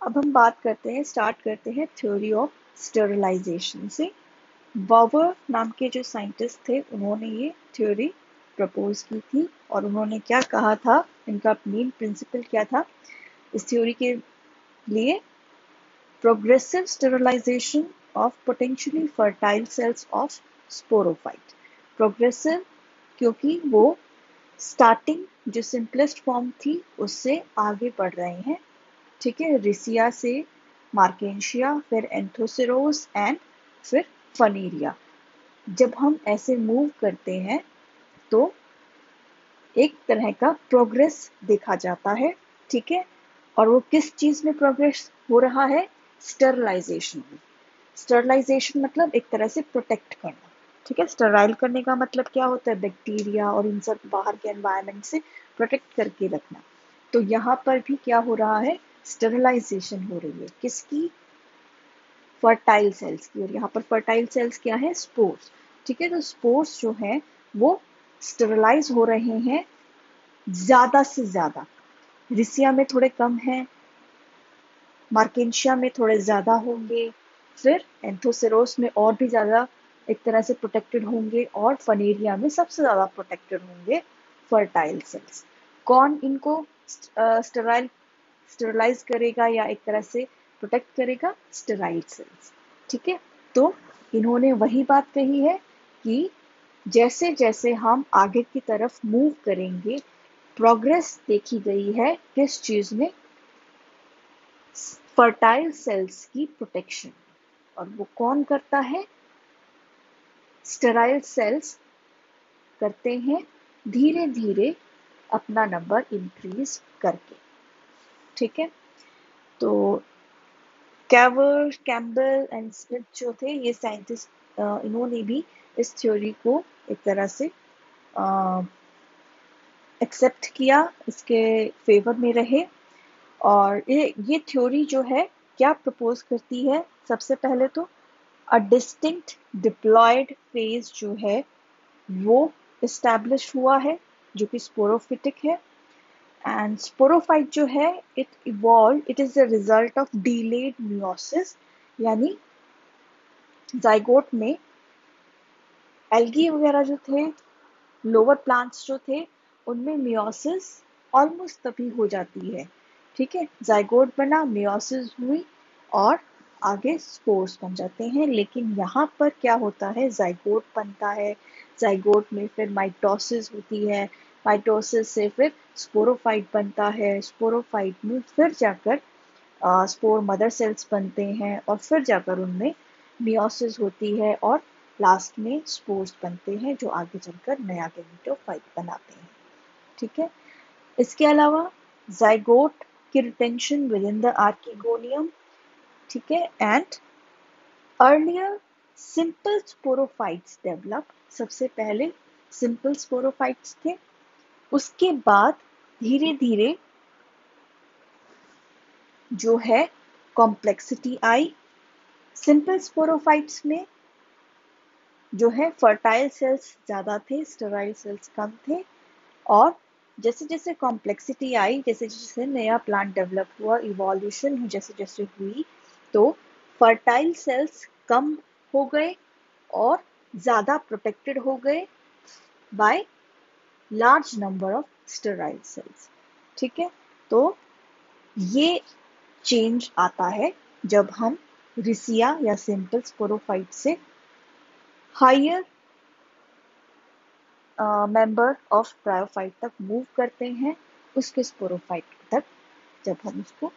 अब हम स्टार्ट करते हैं थ्योरी ऑफ स्टरलाइजेशन से। बावर नाम के जो साइंटिस्ट थे उन्होंने ये थ्योरी प्रपोज की थी और उन्होंने क्या कहा था, इनका मेन प्रिंसिपल क्या था इस थ्योरी के लिए? Progressive sterilisation of potentially fertile cells of sporophyte. Progressive क्योंकि वो स्टार्टिंग जो सिंपलेस्ट फॉर्म थी उससे आगे बढ़ रहे हैं, ठीक है, रिसिया से मार्केंशिया, फिर एंथोसेरोस एंड फिर फनीरिया। जब हम ऐसे मूव करते हैं तो एक तरह का प्रोग्रेस देखा जाता है, ठीक है। और वो किस चीज में प्रोग्रेस हो रहा है? स्टरलाइजेशन में। स्टरलाइजेशन मतलब एक तरह से प्रोटेक्ट करना, ठीक है। स्टराइल करने का मतलब क्या होता है? बैक्टीरिया और इन सब बाहर के एनवायरनमेंट से प्रोटेक्ट करके रखना। तो यहाँ पर भी क्या हो रहा है? स्टरलाइजेशन हो रही है किसकी? फर्टाइल सेल्स की। और यहाँ पर फर्टाइल सेल्स क्या है? स्पोर्स, ठीक है। तो स्पोर्स जो है वो स्टरलाइज हो रहे हैं ज्यादा से ज्यादा। रिसिया में थोड़े कम है, मार्केंशिया में थोड़े ज्यादा होंगे, फिर एंथोसेरोस में और भी ज्यादा एक तरह से प्रोटेक्टेड होंगे, और फनेरिया में सबसे ज्यादा प्रोटेक्टेड होंगे फर्टाइल सेल्स। कौन इनको स्टेराइल स्टेरलाइज करेगा या एक तरह से प्रोटेक्ट करेगा? स्टेराइल सेल्स, ठीक है। तो इन्होंने वही बात कही है कि जैसे जैसे हम आगे की तरफ मूव करेंगे, प्रोग्रेस देखी गई है किस चीज में? फर्टाइल सेल्स की प्रोटेक्शन। और वो कौन करता है? स्टेराइल सेल्स करते हैं धीरे धीरे अपना नंबर इंक्रीज करके, ठीक है। तो कैम्बल एंड स्मिथ जो थे ये साइंटिस्ट, इन्होंने भी इस थ्योरी को एक तरह से एक्सेप्ट किया, इसके फेवर में रहे। और ये थ्योरी जो है क्या प्रपोज करती है? सबसे पहले तो अ डिस्टिंक्ट डिप्लॉयड फेज जो है वो इस्टेब्लिश हुआ है, जो कि स्पोरोफिटिक है। एंड स्पोरोफाइट जो है it is the result of delayed meiosis, यानी जाइगोट में एल्गी वगैरह जो थे, लोअर प्लांट्स जो थे, उनमें मियोसिस ऑलमोस्ट तभी हो जाती है, ठीक है। जाइगोट बना, मियोसिस हुई और आगे स्पोर्स बन जाते हैं। लेकिन यहाँ पर क्या होता है? जाइगोट बनता है, जाइगोट में फिर माइटोसिस होती है, माइटोसिस से फिर स्पोरोफाइट बनता है, स्पोरोफाइट में फिर जाकर स्पोर मदर सेल्स बनते हैं और फिर जाकर उनमें मियोसिस होती है और लास्ट में स्पोर्स बनते हैं जो आगे चलकर नया गेमेटोफाइट बनाते हैं, ठीक है। इसके अलावा जाइगोट की retention with in the archegonium, ठीक है। And earlier simple sporophytes develop. सबसे पहले सिंपल स्पोरोफाइट्स थे, उसके बाद धीरे धीरे जो है कॉम्प्लेक्सिटी आई। सिंपल स्पोरोफाइट्स में जो है फर्टाइल सेल्स ज्यादा थे, स्टेराइल सेल्स कम थे। और जैसे जैसे कॉम्प्लेक्सिटी आई, जैसे जैसे नया प्लांट डेवलप हुआ, इवोल्यूशन जैसे जैसे हुई, तो फर्टाइल सेल्स कम हो गए और ज्यादा प्रोटेक्टेड हो गए by large number of sterile cells, ठीक है। तो ये चेंज आता है जब हम रिसिया या सिंपल स्पोरोफाइट से हायर मेंबर ऑफ ब्रायोफाइट तक मूव करते हैं, उसके स्पोरोफाइट तक जब हम उसको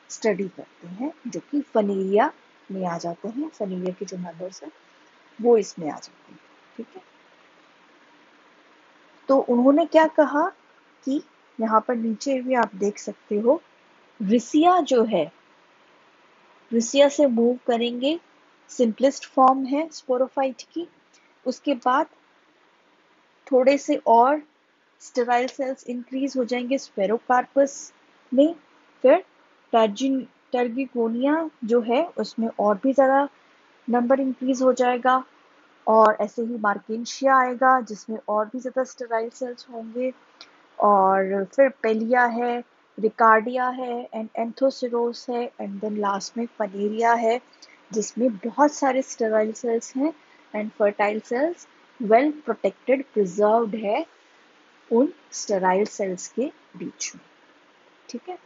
स्टडी करते हैं, जो कि फनीरिया में आ जाते हैं। फनीरिया के जो मेंबर्स हैं वो इसमें आ जाते हैं, ठीक है। तो उन्होंने क्या कहा कि यहाँ पर नीचे भी आप देख सकते हो, रिसिया जो है, रिसिया से मूव करेंगे, सिंपलेस्ट फॉर्म है स्पोरोफाइट की। उसके बाद थोड़े से और स्टेराइल सेल्स इंक्रीज हो जाएंगे स्पेरोकार्पस में, फिर टर्गिगोनिया जो है उसमें और भी ज़्यादा नंबर इंक्रीज हो जाएगा, और ऐसे ही मार्केंशिया आएगा जिसमें और भी ज़्यादा स्टेराइल सेल्स होंगे, और फिर पेलिया है, रिकार्डिया है एंड एंथोसिरोस है एंड देन लास्ट में फनेरिया है, जिसमें बहुत सारे स्टेराइल सेल्स हैं and fertile cells well protected preserved है उन स्टेराइल सेल्स के बीच में। ठीक है,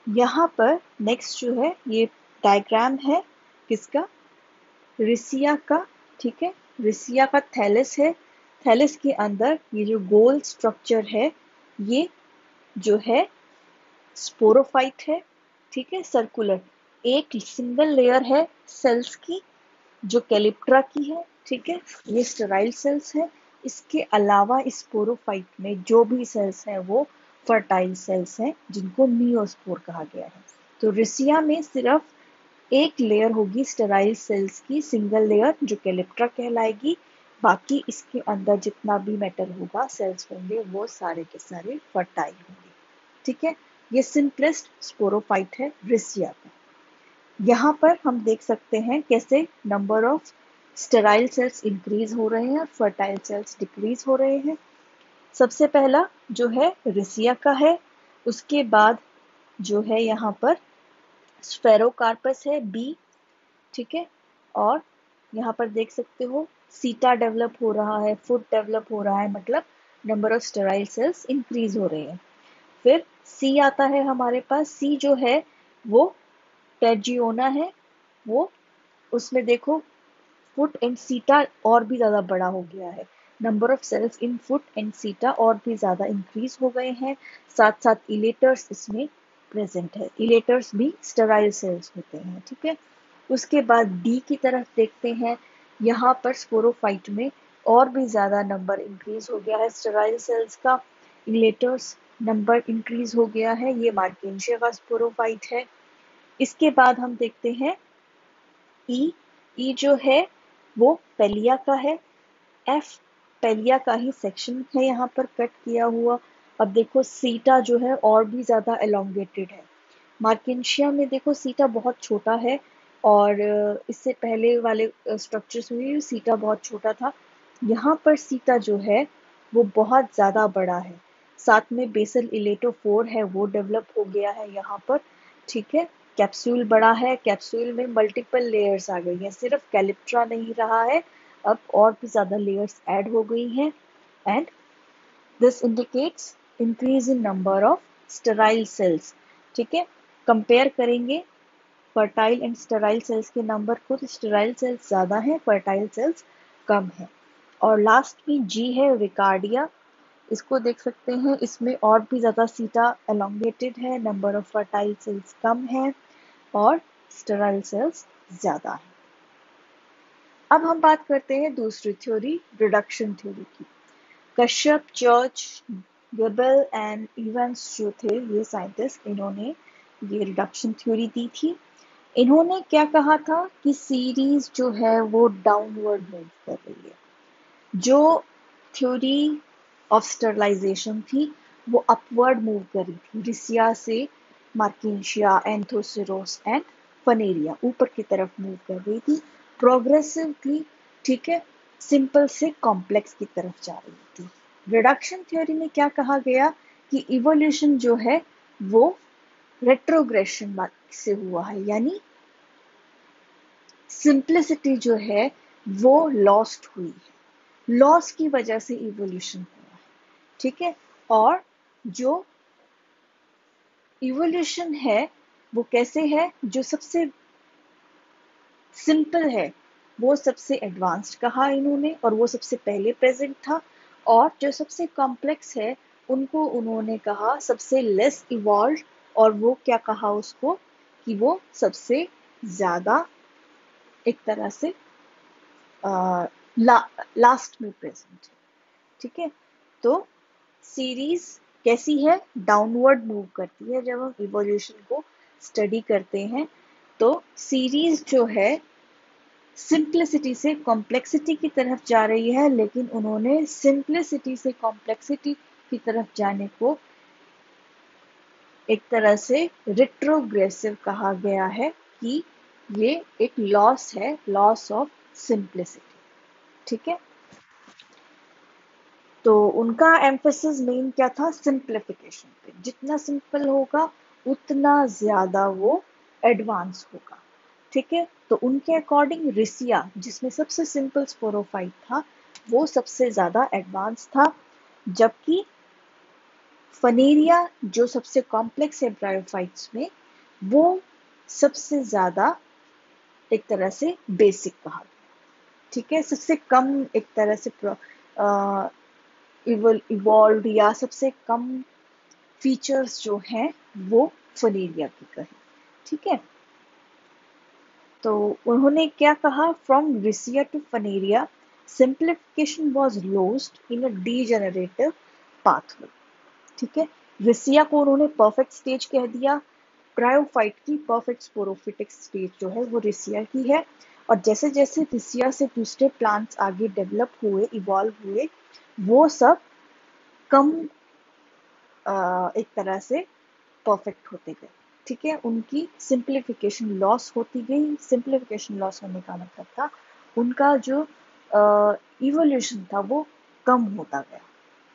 यहाँ पर नेक्स्ट जो है ये डायग्राम है किसका, रिसिया का। ठीक है, रिसिया का थैलस है, थैलस के अंदर ये जो गोल स्ट्रक्चर है ये जो है स्पोरोफाइट है। ठीक है, सर्कुलर एक सिंगल लेयर है सेल्स की जो कैलिप्ट्रा की है। ठीक है, ये स्टेराइल सेल्स है। इसके अलावा इस स्पोरोफाइट में जो भी सेल्स हैं वो फर्टाइल सेल्स हैं जिनको नियोस्पोर कहा गया है। तो रिसिया में सिर्फ एक लेयर होगी स्टेराइल सेल्स की, सिंगल लेयर जो कैलिप्ट्रा कहलाएगी। बाकी इसके अंदर जितना भी मैटर होगा सेल्स होंगे वो सारे के सारे फर्टाइल होंगे। ठीक है, ये सिंपलेस्ट स्पोरोफाइट है रिसिया का। यहाँ पर हम देख सकते हैं कैसे number of sterile cells increase हो रहे हैं और फर्टाइल सेल्स डिक्रीज हो रहे हैं। सबसे पहला जो है रिसिया का है, उसके बाद जो है यहाँ पर स्फेरोकार्पस है बी। ठीक है, और यहाँ पर देख सकते हो सीटा डेवलप हो रहा है, फुट डेवलप हो रहा है, मतलब number of sterile cells increase हो रहे हैं। फिर सी आता है हमारे पास, सी जो है वो टेर्जियोना है, वो उसमें देखो फुट एंड सीटा और भी ज़्यादा बड़ा हो गया है, number of cells in foot and seta और भी ज़्यादा इंक्रीज हो गए हैं। साथ साथ इलेटर्स इसमें प्रेजेंट है, इलेटर्स भी स्टेराइल सेल्स होते हैं। ठीक है, उसके बाद डी की तरफ देखते हैं, यहाँ पर स्पोरोफाइट में और भी ज़्यादा नंबर इंक्रीज हो गया है स्टेराइल सेल्स का, इलेटर्स नंबर इंक्रीज हो गया है, ये मार्केंशिया का स्पोरोफाइट है। इसके बाद हम देखते हैं ई, ई जो है वो पेलिया का है, एफ पेलिया का ही सेक्शन है यहाँ पर कट किया हुआ। अब देखो सीटा जो है और भी ज़्यादा एलोंगेटेड है, मार्केंशिया में देखो सीटा बहुत छोटा है और इससे पहले वाले स्ट्रक्चर्स में सीटा बहुत छोटा था। यहाँ पर सीटा जो है वो बहुत ज़्यादा बड़ा है, साथ में बेसल इलेटोफोर है वो डेवलप हो गया है यहाँ पर। ठीक है, कैप्सूल बड़ा है, कैप्सूल में मल्टीपल लेयर्स आ गई हैं, सिर्फ कैलिप्ट्रा नहीं रहा है, अब और भी ज़्यादा लेयर्स ऐड हो गई हैं and this indicates increase in number of sterile cells. ठीक है, कंपेयर करेंगे फर्टाइल एंड स्टेराइल सेल्स के नंबर को, तो स्टेराइल सेल्स ज़्यादा हैं, फर्टाइल सेल्स कम है। और लास्ट में जी है रिकार्डिया, इसको देख सकते हैं, इसमें और भी ज़्यादा सीटा एलोंगेटेड है, नंबर ऑफ फर्टाइल सेल्स कम है और स्टेराइल सेल्स ज़्यादा है। अब हम बात करते हैं दूसरी थ्योरी, रिडक्शन थ्योरी की। Kashyap, church, Gable and Evans जो थे ये साइंटिस्ट, इन्होंने ये रिडक्शन थ्योरी दी थी। इन्होंने क्या कहा था कि सीरीज जो है वो डाउनवर्ड मूव कर रही है, जो थ्योरी ऑफ स्टरलाइजेशन थी वो अपवर्ड मूव कर रही थी, रिसिया से मार्किंशिया, एंथोसिरोस एंड फनेरिया ऊपर की तरफ मूव कर रही थी, प्रोग्रेसिव थी। ठीक है, सिंपल से कॉम्प्लेक्स की तरफ जा रही थी। रिडक्शन थ्योरी में क्या कहा गया कि इवोल्यूशन जो है वो रेट्रोग्रेशन से हुआ है, यानी सिंप्लिसिटी जो है वो लॉस्ट हुई है, लॉस की वजह से इवोल्यूशन हुआ है। ठीक है, और जो इवोल्यूशन है वो कैसे है, जो सबसे सिंपल है वो सबसे एडवांस्ड कहा इन्होंने और वो सबसे पहले प्रेजेंट था, और जो सबसे कॉम्प्लेक्स है उनको उन्होंने कहा सबसे लेस इवॉल्व, और वो क्या कहा उसको कि वो सबसे ज्यादा एक तरह से लास्ट में प्रेजेंट है। ठीक है, तो सीरीज कैसी है, डाउनवर्ड मूव करती है। जब हम इवोल्यूशन को स्टडी करते हैं तो सीरीज जो है सिंप्लिसिटी से कॉम्प्लेक्सिटी की तरफ जा रही है, लेकिन उन्होंने सिंप्लिसिटी से कॉम्प्लेक्सिटी की तरफ जाने को एक तरह से रिट्रोग्रेसिव कहा गया है कि ये एक लॉस है, लॉस ऑफ सिंप्लिसिटी। ठीक है, तो उनका एम्फेसिस मेन क्या था, सिंप्लीफिकेशन पे। जितना सिंपल होगा उतना ज्यादा वो एडवांस होगा। ठीक है, तो उनके अकॉर्डिंग रिसिया, जिसमें सबसे सिंपल स्पोरोफाइट था, वो सबसे ज्यादा एडवांस था, जबकि फनेरिया जो सबसे कॉम्प्लेक्स है ब्रायोफाइट्स में, वो सबसे ज्यादा एक तरह से बेसिक कहा गया। ठीक है, सबसे कम एक तरह से इवॉल्व या सबसे कम फीचर्स जो हैं वो फनेरिया की कहे। ठीक है, तो उन्होंने क्या कहा, from Riccia to Funaria simplification was lost in a degenerative pathway. ठीक है, रिसिया को उन्होंने परफेक्ट स्टेज कह दिया। ब्रायोफाइट की परफेक्ट स्पोरोफिटिक स्टेज जो है वो रिसिया की है। और जैसे जैसे रिसिया से दूसरे प्लांट्स आगे डेवलप हुए, इवॉल्व हुए, वो सब कम एक तरह से परफेक्ट होते गए। ठीक है, उनकी सिंप्लीफिकेशन लॉस होती गई। सिंप्लीफिकेशन लॉस होने का मतलब था उनका जो इवोल्यूशन था वो कम होता गया।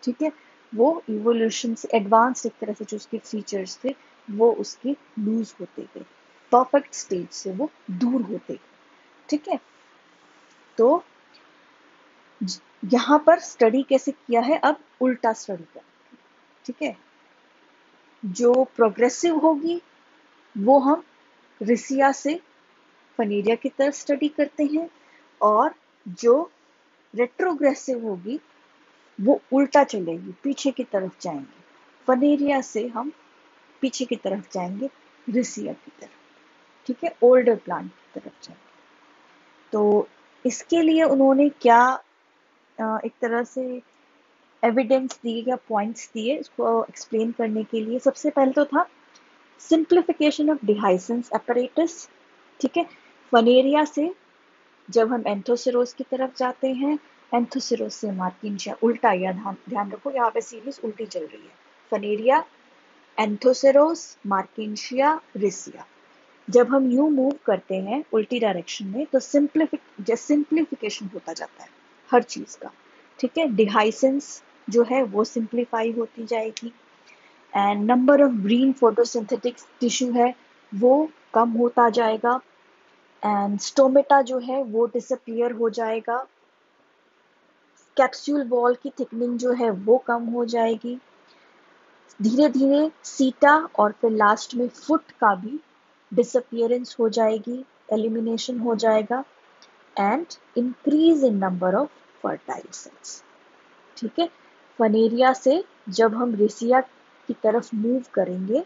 ठीक है, वो इवोल्यूशन से एडवांस एक तरह से जो उसके फीचर्स थे वो उसके लूज होते गए, परफेक्ट स्टेज से वो दूर होते गए। ठीक है, तो यहाँ पर स्टडी कैसे किया है, अब उल्टा स्टडी कर। ठीक है, जो प्रोग्रेसिव होगी वो हम रिसिया से फनेरिया की तरफ स्टडी करते हैं, और जो रेट्रोग्रेसिव होगी वो उल्टा चलेगी, पीछे की तरफ जाएंगे। फनेरिया से हम पीछे की तरफ जाएंगे, रिसिया की तरफ। ठीक है, ओल्डर प्लांट की तरफ जाएंगे। तो इसके लिए उन्होंने क्या एक तरह से एविडेंस दिए या पॉइंट्स दिए इसको एक्सप्लेन करने के लिए। सबसे पहले तो था सिंप्लीफिकेशन ऑफ डिहाइसेंस apparatus। ठीक है, फनेरिया से जब हम एंथोसिरोस की तरफ जाते हैं, एंथोसिरोस से मार्किंशिया, उल्टा, या ध्यान रखो यहाँ पे सीरीज उल्टी चल रही है। फनेरिया, एंथोसिरोस, मार्किंशिया, रिसिया। जब हम यूं मूव करते हैं उल्टी डायरेक्शन में तो सिंप्लीफिकेशन होता जाता है हर चीज का। ठीक है, डिहाइसेंस जो है वो सिंप्लीफाई होती जाएगी, and number of green photosynthetic tissue है वो कम होता जाएगा, एंड स्टोमेटा जो है वो डिसअपियर हो जाएगा, कैप्सूल वॉल की थिकनिंग जो है वो कम हो जाएगी, धीरे धीरे सीटा और फिर लास्ट में फुट का भी डिसअपियरेंस हो जाएगी, एलिमिनेशन हो जाएगा, and increase in number of fertile cells. ठीक है, फनेरिया से जब हम रिसिया की तरफ मूव करेंगे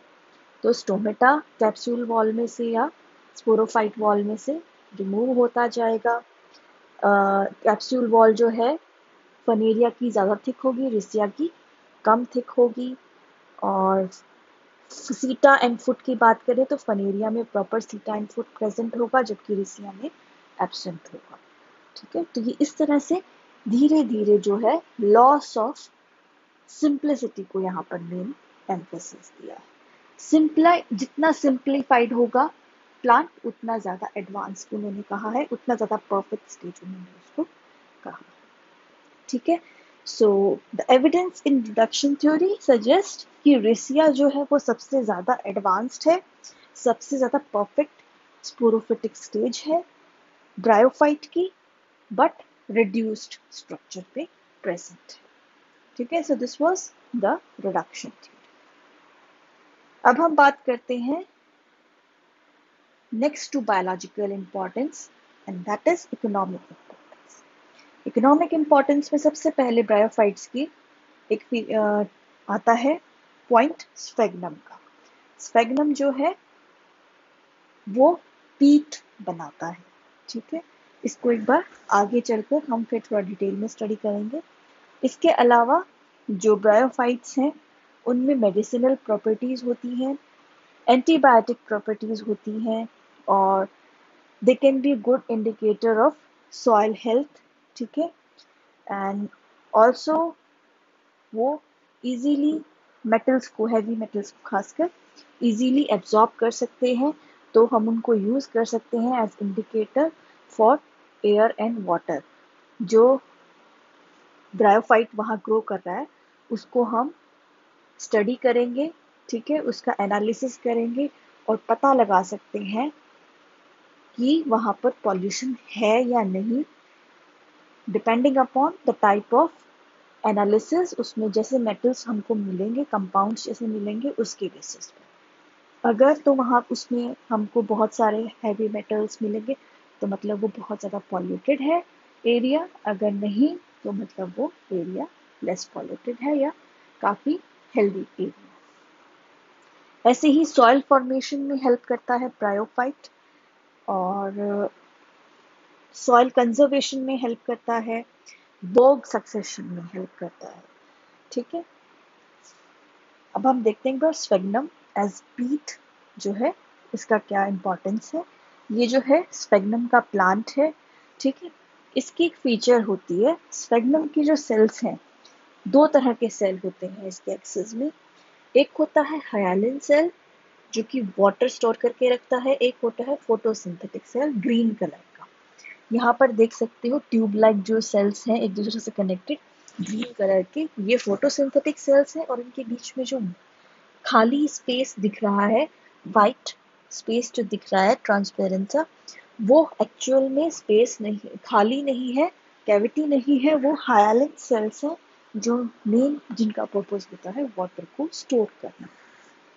तो स्टोमेटा कैप्सूल वॉल में से या स्पोरोफाइट वॉल में से रिमूव होता जाएगा। कैप्सूल वॉल जो है फनेरिया की ज़्यादा थिक होगी, रिसिया की कम थिक होगी। और सीटा एंड फुट की बात करें तो फनेरिया में प्रॉपर सीटा एंड फुट प्रेजेंट होगा, जबकि रिसिया में एब्सेंट होगा। ठीक है, तो ये इस तरह से धीरे धीरे जो है लॉस ऑफ सिंप्लिसिटी को यहाँ पर मेन एम्फेसिस दिया है। जितना सिंप्लीफाइड होगा प्लांट उतना ज्यादा एडवांस उन्होंने कहा है, उतना ज्यादा परफेक्ट स्टेज उन्होंने उसको कहा। ठीक है, so the evidence in reduction theory suggest कि रिसिया जो है वो सबसे ज्यादा एडवांस्ड है, सबसे ज्यादा परफेक्ट स्पोरोफिटिक स्टेज है ब्रायोफाइट की, बट रिड्यूस्ड स्ट्रक्चर पे प्रेजेंट है। ठीक है, so this was the reduction theory. अब हम बात करते हैं next to biological importance, and that is economic importance. Economic importance में सबसे पहले ब्रायोफाइट्स की एक आता है पॉइंट स्फेगनम का। स्फेगनम जो है वो पीट बनाता है। ठीक है, इसको एक बार आगे चलकर हम फिर थोड़ा डिटेल में स्टडी करेंगे। इसके अलावा जो ब्रायोफाइट्स हैं उनमें मेडिसिनल प्रॉपर्टीज होती हैं, एंटीबायोटिक प्रॉपर्टीज होती हैं, और they can be a good indicator of soil health। ठीक है, एंड ऑल्सो वो इजीली मेटल्स को, हैवी मेटल्स को खासकर इजीली एब्जॉर्ब कर सकते हैं, तो हम उनको यूज कर सकते हैं as indicator for air and water. जो ब्रायोफाइट वहाँ ग्रो कर रहा है, उसको हम स्टडी करेंगे, ठीक है, उसका एनालिसिस करेंगे और पता लगा सकते हैं कि वहाँ पर पॉल्यूशन है या नहीं, depending upon the type of analysis. उसमें जैसे मेटल्स हमको मिलेंगे, कंपाउंड्स जैसे मिलेंगे, उसके बेसिस पे। अगर तो वहाँ उसमें हमको बहुत सारे हैवी मेटल्स मिलेंगे तो मतलब वो बहुत ज़्यादा पॉल्यूटेड है एरिया, अगर नहीं तो मतलब वो एरिया लेस पॉल्यूटेड है या काफ़ी हेल्दी एरिया। ऐसे ही सॉइल फॉर्मेशन में हेल्प करता है ब्रायोफाइट, और सॉइल कंजर्वेशन में हेल्प करता है, बोग सक्सेशन में हेल्प करता है, ठीक है। अब हम देखते हैं स्फेगनम एज पीट जो है, इसका क्या इम्पोर्टेंस है। ये जो है स्फेगनम का प्लांट है, ठीक है। इसकी एक फीचर होती है, स्फेगनम की जो सेल्स हैं, दो तरह के सेल होते हैं इसके एक्सेस में। एक होता है हाइलिन सेल जो कि वाटर स्टोर करके रखता है, एक होता है फोटोसिंथेटिक सेल ग्रीन कलर का। यहाँ पर देख सकते हो ट्यूब लाइक जो सेल्स हैं एक दूसरे से कनेक्टेड ग्रीन कलर के, ये फोटोसिंथेटिक सेल्स हैं। और इनके बीच में जो खाली स्पेस दिख रहा है, वाइट स्पेस जो दिख रहा है ट्रांसपेरेंट सा, वो एक्चुअल में स्पेस नहीं, खाली नहीं है, कैविटी नहीं है, वो हाइलिन सेल्स हैं जो मेन जिनका पर्पस होता है वाटर को स्टोर करना।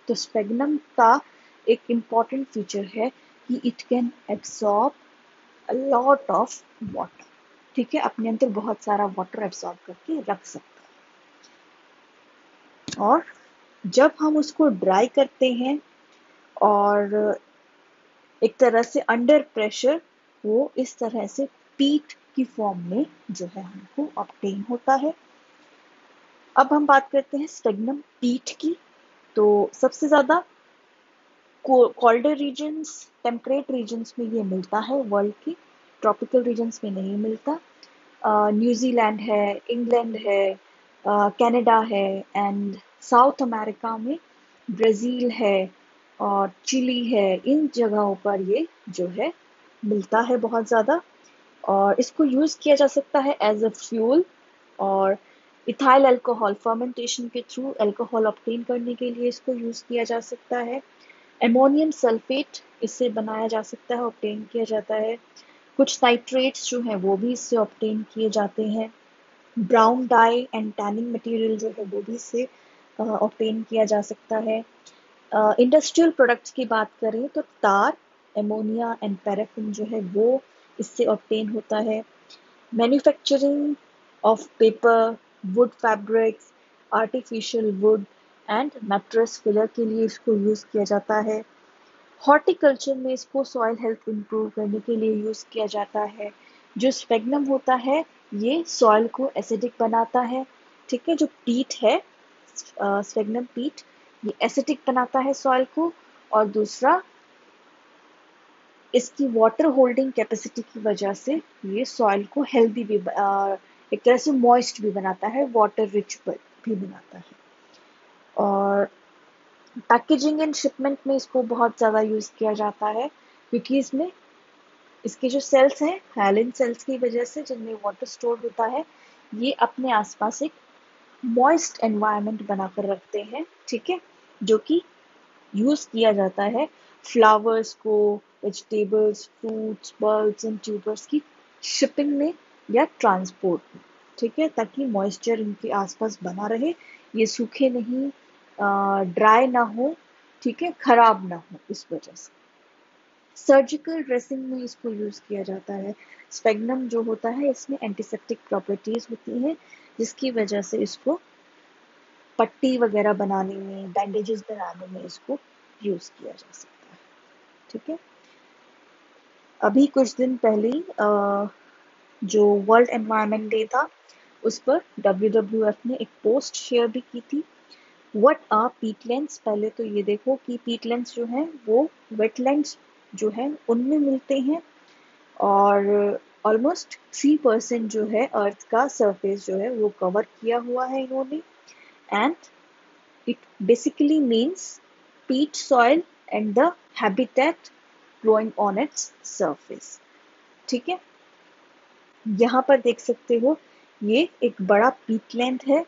तो स्पेगनम का एक इम्पॉर्टेंट फीचर है कि it can absorb a lot of water, ठीक है, अपने अंदर बहुत सारा वाटर एब्सॉर्ब करके रख सकता है। और जब हम उसको ड्राई करते हैं और एक तरह से अंडर प्रेशर वो इस तरह से पीट की फॉर्म में जो है हमको ऑब्टेन होता है। अब हम बात करते हैं स्पेगनम पीट की। तो सबसे ज़्यादा कोल्डर रीजन्स, टेम्परेट रीजन्स में ये मिलता है वर्ल्ड की, ट्रॉपिकल रीजन्स में नहीं मिलता। न्यूजीलैंड है, इंग्लैंड है, कनाडा है, एंड साउथ अमेरिका में ब्राज़ील है और चिली है, इन जगहों पर ये जो है मिलता है बहुत ज़्यादा। और इसको यूज़ किया जा सकता है एज अ फ्यूल, और इथाइल अल्कोहल फर्मेंटेशन के थ्रू अल्कोहल ऑब्टेन करने के लिए इसको यूज़ किया जा सकता है। अमोनियम सल्फेट इससे बनाया जा सकता है, ऑब्टेन किया जाता है। कुछ नाइट्रेट्स जो हैं वो भी इससे ऑब्टेन किए जाते हैं। Brown dye and tanning material जो है वो भी इससे ऑब्टेन किया जा सकता है। इंडस्ट्रियल प्रोडक्ट्स की बात करें तो तार, एमोनिया एंड पैराफिन जो है वो इससे ऑब्टेन होता है। Manufacturing of paper, would fabrics, artificial would and mattress filler के लिए इसको यूज़ किया जाता है। हॉर्टिकल्चर में इसको सॉइल हेल्थ इम्प्रूव करने के लिए यूज़ किया जाता है। जो स्पेगनम होता है ये सॉइल को एसिडिक बनाता है, ठीक है। जो पीट है, स्पेगनम पीट, ये एसिडिक बनाता है सॉइल को। और दूसरा, इसकी वाटर होल्डिंग कैपेसिटी की वजह से ये सॉइल को हेल्दी भी एक तरह से मॉइस्ट भी बनाता है, वाटर रिच भी बनाता है। और पैकेजिंग एंड शिपमेंट में इसको बहुत ज़्यादा यूज़ किया जाता है क्योंकि इसमें इसके जो सेल्स हैं हाइलिन सेल्स की वजह से जिनमें वाटर स्टोर होता है, ये अपने आसपास एक मॉइस्ट एनवायरनमेंट बनाकर रखते हैं, ठीक है, जो कि यूज़ किया जाता है फ्लावर्स को, vegetables, fruits, bulbs and tubers की शिपिंग में या ट्रांसपोर्ट में, ठीक है, ताकि मॉइस्चर इनके आसपास बना रहे, ये सूखे नहीं, ड्राई ना हो, ठीक है, खराब ना हो इस वजह से। सर्जिकल ड्रेसिंग में इसको यूज़ किया जाता है। स्पेगनम जो होता है इसमें एंटीसेप्टिक प्रॉपर्टीज़ होती हैं जिसकी वजह से इसको पट्टी वगैरह बनाने में, बैंडेजेस बनाने में इसको यूज़ किया जा सकता है, ठीक है। अभी कुछ दिन पहले जो वर्ल्ड एनवायरनमेंट डे था उस पर WWF ने एक पोस्ट शेयर भी की थी। व्हाट आर पीटलैंड्स, पहले तो ये देखो कि पीटलैंड्स जो हैं वो वेटलैंड्स जो हैं उनमें मिलते हैं, और ऑलमोस्ट 3% जो है अर्थ का सरफेस जो है वो कवर किया हुआ है इन्होंने। And it basically means peat soil and the habitat growing on its surface, ठीक है। यहाँ पर देख सकते हो ये एक बड़ा पीक लेंथ है।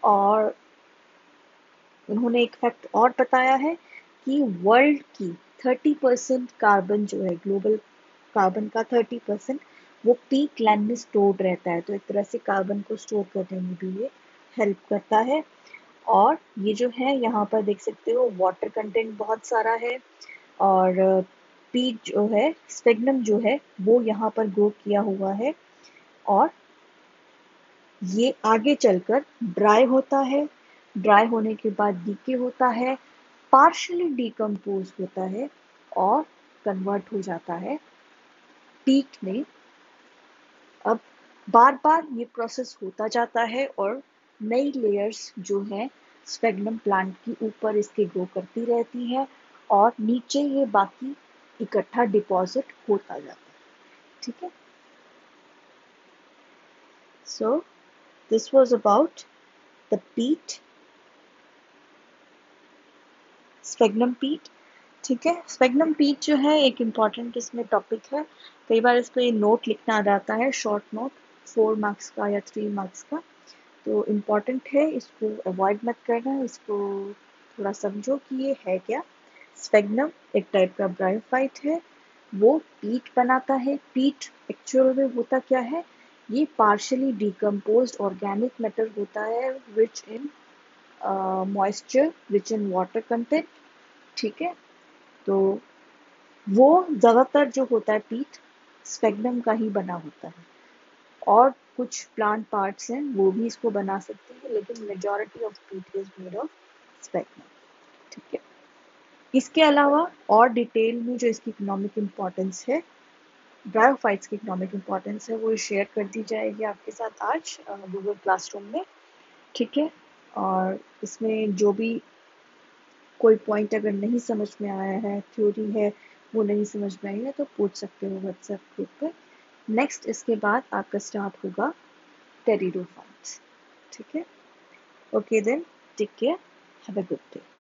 और उन्होंने एक फैक्ट और बताया है कि वर्ल्ड की 30% कार्बन जो है, ग्लोबल कार्बन का 30% वो पीक लैंड में स्टोर्ड रहता है। तो एक तरह से कार्बन को स्टोर करने में भी ये हेल्प करता है। और ये जो है यहाँ पर देख सकते हो वाटर कंटेंट बहुत सारा है। और पीक जो है, स्पेगनम जो है वो यहाँ पर ग्रो किया हुआ है। और ये आगे चलकर ड्राई होता है। ड्राई होने के बाद डीके होता है, पार्शली डिकम्पोज होता है और कन्वर्ट हो जाता है पीक में। अब बार बार ये प्रोसेस होता जाता है और नई लेयर्स जो है स्पेगनम प्लांट की ऊपर इसके ग्रो करती रहती है और नीचे ये बाकी इकट्ठा डिपॉजिट होता जाता है। ठीक है। So this was about the पीट, स्पेगनम पीट। ठीक है। स्पेगनम पीट जो है एक इम्पॉर्टेंट इसमें टॉपिक है। कई बार इस पे नोट लिखना आ जाता है, शॉर्ट नोट, 4 मार्क्स का या 3 मार्क्स का। तो इम्पॉर्टेंट है, इसको अवॉइड मत करना। इसको थोड़ा समझो कि ये है क्या। स्पेगनम एक टाइप का ब्रायोफाइट है, वो पीट बनाता है। पीट एक्चुअल में होता क्या है, ये पार्शली डिकम्पोज्ड ऑर्गेनिक मैटर होता है rich in moisture, rich in water content. ठीक है। तो वो ज़्यादातर जो होता है पीट स्पेगनम का ही बना होता है। और कुछ प्लांट पार्ट्स हैं वो भी इसको बना सकते हैं, लेकिन मेजॉरिटी ऑफ पीट इज मेड ऑफ स्पेगनम। ठीक है। इसके अलावा और डिटेल में जो इसकी इकोनॉमिक इम्पोर्टेंस है, ब्रायोफाइट्स की इकोनॉमिक इम्पोर्टेंस है, वो शेयर कर दी जाएगी आपके साथ आज गूगल क्लासरूम में। ठीक है। और इसमें जो भी कोई पॉइंट अगर नहीं समझ में आया है, थ्योरी है वो नहीं समझ में आई है, तो पूछ सकते हो व्हाट्सएप ग्रुप पे। नेक्स्ट इसके बाद आपका स्टार्ट होगा टेरिडोफाइट्स। ठीक है। Okay then, take care, have a good day.